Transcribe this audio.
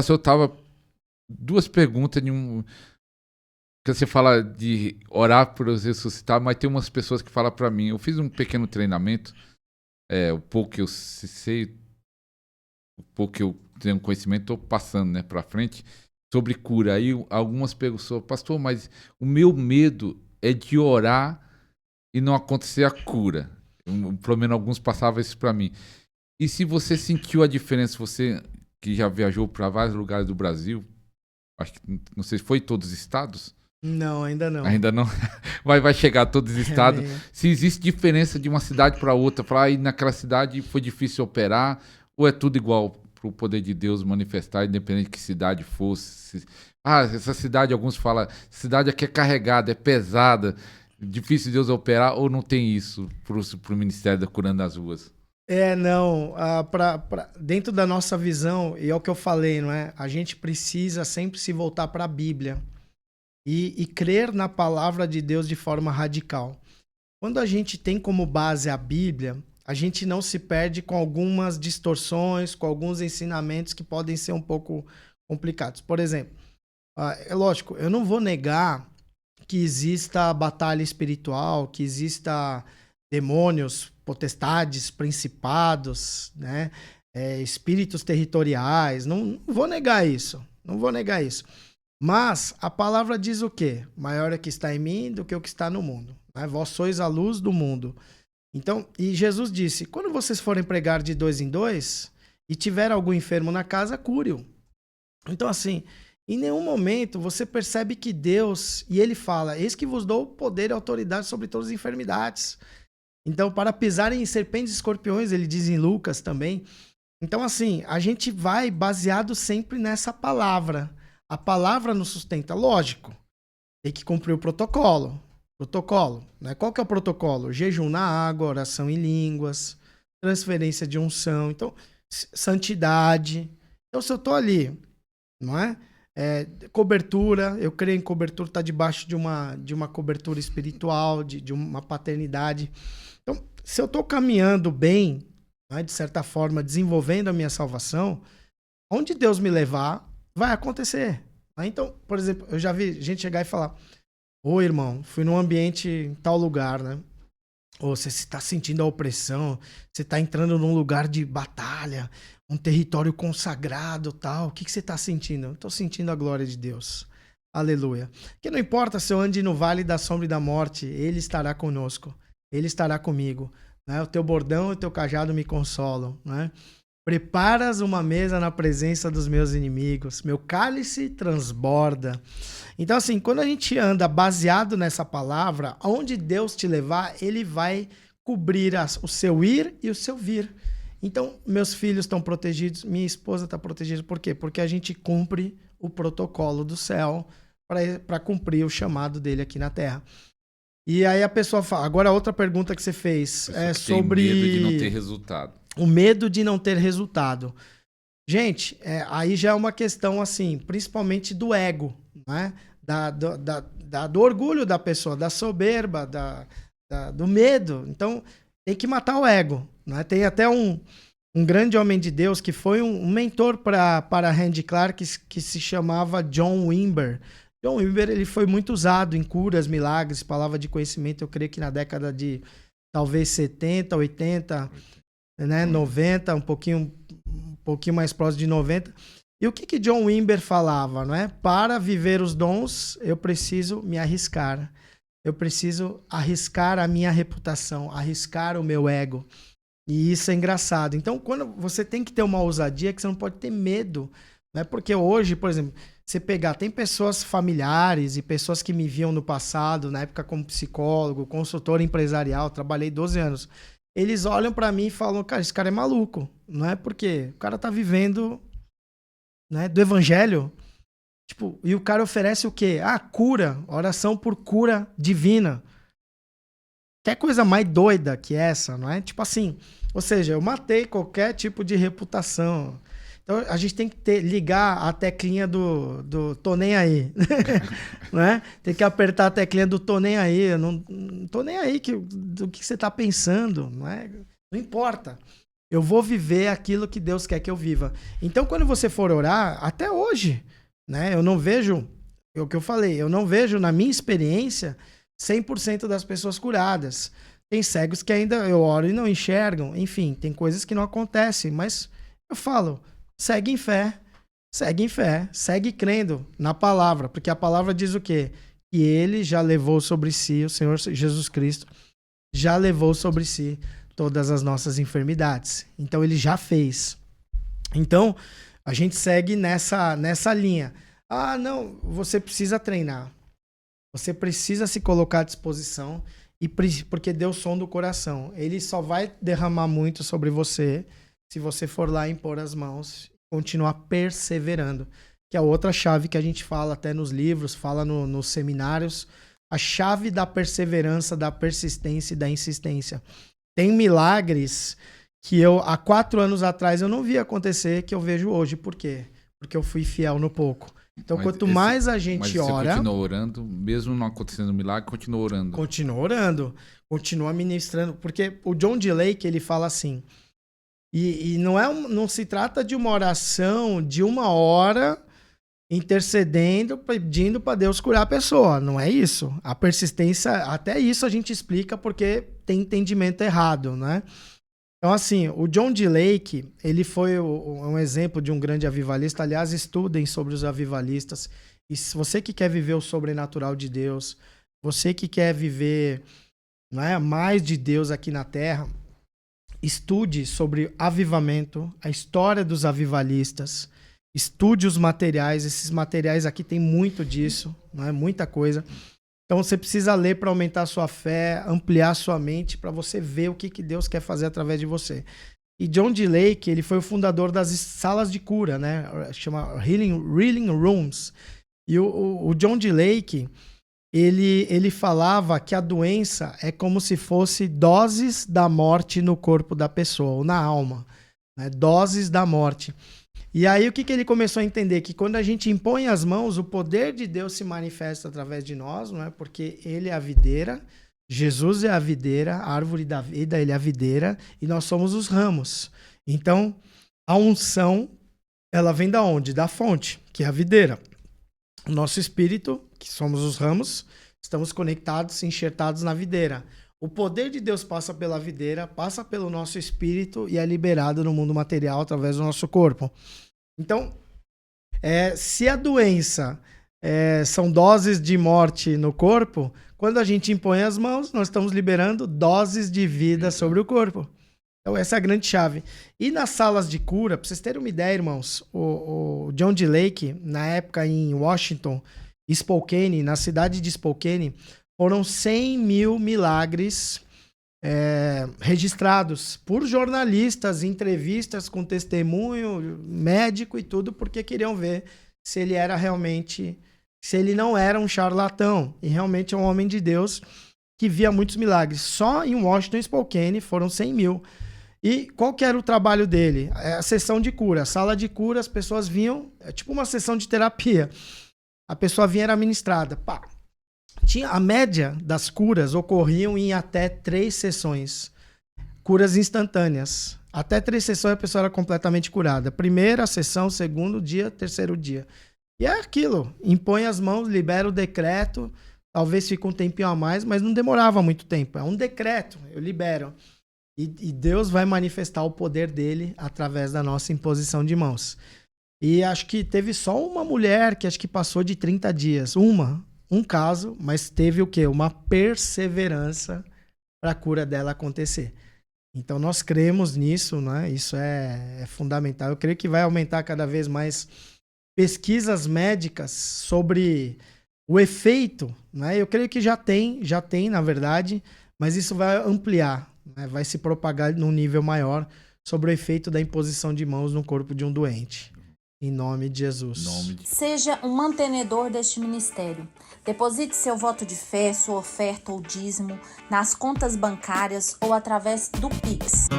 Pastor, eu tava... Duas perguntas de um... Que você fala de orar por ressuscitar, mas tem umas pessoas que falam para mim. Eu fiz um pequeno treinamento, o pouco que eu sei, o pouco que eu tenho conhecimento, estou passando, né, para frente, sobre cura. Aí algumas pessoas, pastor, mas o meu medo é de orar e não acontecer a cura. Pelo menos alguns passavam isso para mim. E se você sentiu a diferença, você que já viajou para vários lugares do Brasil, acho que não sei se foi em todos os estados? Não, ainda não. Ainda não. Vai chegar a todos os estados. Amém. Se existe diferença de uma cidade para outra, falar aí naquela cidade foi difícil operar, ou é tudo igual para o poder de Deus manifestar, independente de que cidade fosse. Essa cidade, alguns falam, cidade aqui é carregada, é pesada, difícil de Deus operar, ou não tem isso para o Ministério da Curando as Ruas? Não, dentro da nossa visão, e é o que eu falei, não é? A gente precisa sempre se voltar para a Bíblia e crer na palavra de Deus de forma radical. Quando a gente tem como base a Bíblia, a gente não se perde com algumas distorções, com alguns ensinamentos que podem ser um pouco complicados. Por exemplo, é lógico, eu não vou negar que exista batalha espiritual, que exista demônios, potestades, principados, né? Espíritos territoriais. Não vou negar isso. Não vou negar isso. Mas a palavra diz o quê? Maior é o que está em mim do que o que está no mundo. Né? Vós sois a luz do mundo. Então, e Jesus disse, quando vocês forem pregar de 2 em 2 e tiver algum enfermo na casa, cure-o. Então, assim, em nenhum momento você percebe que Deus, e ele fala, eis que vos dou poder e autoridade sobre todas as enfermidades. Então, para pisar em serpentes e escorpiões, ele diz em Lucas também. Então, assim, a gente vai baseado sempre nessa palavra. A palavra nos sustenta. Lógico, tem que cumprir o protocolo. Protocolo, né? Qual que é o protocolo? Jejum na água, oração em línguas, transferência de unção. Então, santidade. Então, se eu tô ali, não é? Cobertura, eu creio em cobertura, tá debaixo de uma cobertura espiritual, de uma paternidade. Então, se eu estou caminhando bem, né, de certa forma, desenvolvendo a minha salvação, onde Deus me levar, vai acontecer. Né? Então, por exemplo, eu já vi gente chegar e falar, ô irmão, fui num ambiente em tal lugar, né? Ou você está sentindo a opressão, você está entrando num lugar de batalha, um território consagrado, tal. O que você está sentindo? Estou sentindo a glória de Deus. Aleluia. Que não importa se eu ande no vale da sombra e da morte, Ele estará conosco. Ele estará comigo. Né? O teu bordão e o teu cajado me consolam. Né? Preparas uma mesa na presença dos meus inimigos. Meu cálice transborda. Então, assim, quando a gente anda baseado nessa palavra, aonde Deus te levar, Ele vai cobrir o seu ir e o seu vir. Então, meus filhos estão protegidos, minha esposa está protegida. Por quê? Porque a gente cumpre o protocolo do céu para cumprir o chamado dele aqui na Terra. E aí a pessoa fala... Agora, outra pergunta que você fez é sobre... Tem medo de não ter resultado. O medo de não ter resultado. Gente, aí já é uma questão, assim, principalmente do ego, né? Do orgulho da pessoa, da soberba, do medo. Então, tem que matar o ego. Né? Tem até um grande homem de Deus que foi um mentor para Randy Clark que se chamava John Wimber. John Wimber, ele foi muito usado em curas, milagres, palavra de conhecimento, eu creio que na década de talvez 70, 80, né, 90, um pouquinho mais próximo de 90. E o que John Wimber falava, não é? Para viver os dons, eu preciso me arriscar. Eu preciso arriscar a minha reputação, arriscar o meu ego. E isso é engraçado. Então, quando você tem que ter uma ousadia, que você não pode ter medo, né? Porque hoje, por exemplo, você pegar, tem pessoas familiares e pessoas que me viam no passado, na época como psicólogo, consultor empresarial, trabalhei 12 anos. Eles olham pra mim e falam, cara, esse cara é maluco, não é? Porque o cara tá vivendo, né, do evangelho. Tipo, e o cara oferece o quê? Cura, oração por cura divina. Que coisa mais doida que essa, não é? Tipo assim, ou seja, eu matei qualquer tipo de reputação. Então a gente tem que ligar a teclinha do tô nem aí, né? Tem que apertar a teclinha do tô nem aí, eu não tô nem aí do que você tá pensando, não é? Não importa. Eu vou viver aquilo que Deus quer que eu viva. Então, quando você for orar, até hoje, né? Eu não vejo, é o que eu falei, eu não vejo na minha experiência 100% das pessoas curadas. Tem cegos que ainda eu oro e não enxergam. Enfim, tem coisas que não acontecem, mas eu falo, segue em fé, segue crendo na palavra, porque a palavra diz o quê? Que ele já levou sobre si, o Senhor Jesus Cristo, já levou sobre si todas as nossas enfermidades. Então, ele já fez. Então, a gente segue nessa linha. Ah, não, você precisa treinar. Você precisa se colocar à disposição, porque Deus sonda o coração. Ele só vai derramar muito sobre você se você for lá impor as mãos e continuar perseverando. Que é outra chave que a gente fala até nos livros, fala nos seminários. A chave da perseverança, da persistência e da insistência. Tem milagres que há 4 anos atrás eu não vi acontecer, que eu vejo hoje. Por quê? Porque eu fui fiel no pouco. Então, quanto mais a gente ora... Mas você continua orando, mesmo não acontecendo milagre, continua orando. Continua orando, continua ministrando. Porque o John D. Lake, ele fala assim, e não se trata de uma oração de 1 hora intercedendo, pedindo para Deus curar a pessoa. Não é isso. A persistência, até isso a gente explica porque tem entendimento errado, né? Então, assim, o John D. Lake, ele foi um exemplo de um grande avivalista. Aliás, estudem sobre os avivalistas. E se você que quer viver o sobrenatural de Deus, você que quer viver, não é, mais de Deus aqui na Terra, estude sobre avivamento, a história dos avivalistas, estude os materiais. Esses materiais aqui tem muito disso, não é? Muita coisa. Então você precisa ler para aumentar a sua fé, ampliar a sua mente, para você ver o que Deus quer fazer através de você. E John D. Lake, ele foi o fundador das salas de cura, né? Chama Healing Rooms. E o John D. Lake, ele falava que a doença é como se fosse doses da morte no corpo da pessoa, ou na alma, né? Doses da morte. E aí o que ele começou a entender? Que quando a gente impõe as mãos, o poder de Deus se manifesta através de nós, não é? Porque ele é a videira, Jesus é a videira, a árvore da vida, ele é a videira, e nós somos os ramos. Então, a unção, ela vem da onde? Da fonte, que é a videira. O nosso espírito, que somos os ramos, estamos conectados, enxertados na videira. O poder de Deus passa pela videira, passa pelo nosso espírito e é liberado no mundo material através do nosso corpo. Então, se a doença são doses de morte no corpo, quando a gente impõe as mãos, nós estamos liberando doses de vida sobre o corpo. Então, essa é a grande chave. E nas salas de cura, para vocês terem uma ideia, irmãos, o John D. Lake, na época em Washington, Spokane, na cidade de Spokane, foram 100 mil milagres registrados por jornalistas, entrevistas com testemunho, médico e tudo, porque queriam ver se ele era realmente, se ele não era um charlatão, e realmente é um homem de Deus que via muitos milagres. Só em Washington, Spokane, foram 100 mil. E qual que era o trabalho dele? A sessão de cura, a sala de cura, as pessoas vinham, é tipo uma sessão de terapia. A pessoa vinha, era ministrada, pá. A média das curas ocorriam em até 3 sessões. Curas instantâneas. Até 3 sessões a pessoa era completamente curada. Primeira sessão, segundo dia, terceiro dia. E é aquilo. Impõe as mãos, libera o decreto. Talvez fique um tempinho a mais, mas não demorava muito tempo. É um decreto, eu libero. E Deus vai manifestar o poder dele através da nossa imposição de mãos. E acho que teve só uma mulher que acho que passou de 30 dias. Um caso, mas teve o quê? Uma perseverança para a cura dela acontecer. Então nós cremos nisso, né? Isso é fundamental. Eu creio que vai aumentar cada vez mais pesquisas médicas sobre o efeito, né? Eu creio que já tem, na verdade, mas isso vai ampliar, né? Vai se propagar num nível maior sobre o efeito da imposição de mãos no corpo de um doente. Em nome de Jesus. Seja um mantenedor deste ministério. Deposite seu voto de fé, sua oferta ou dízimo nas contas bancárias ou através do Pix.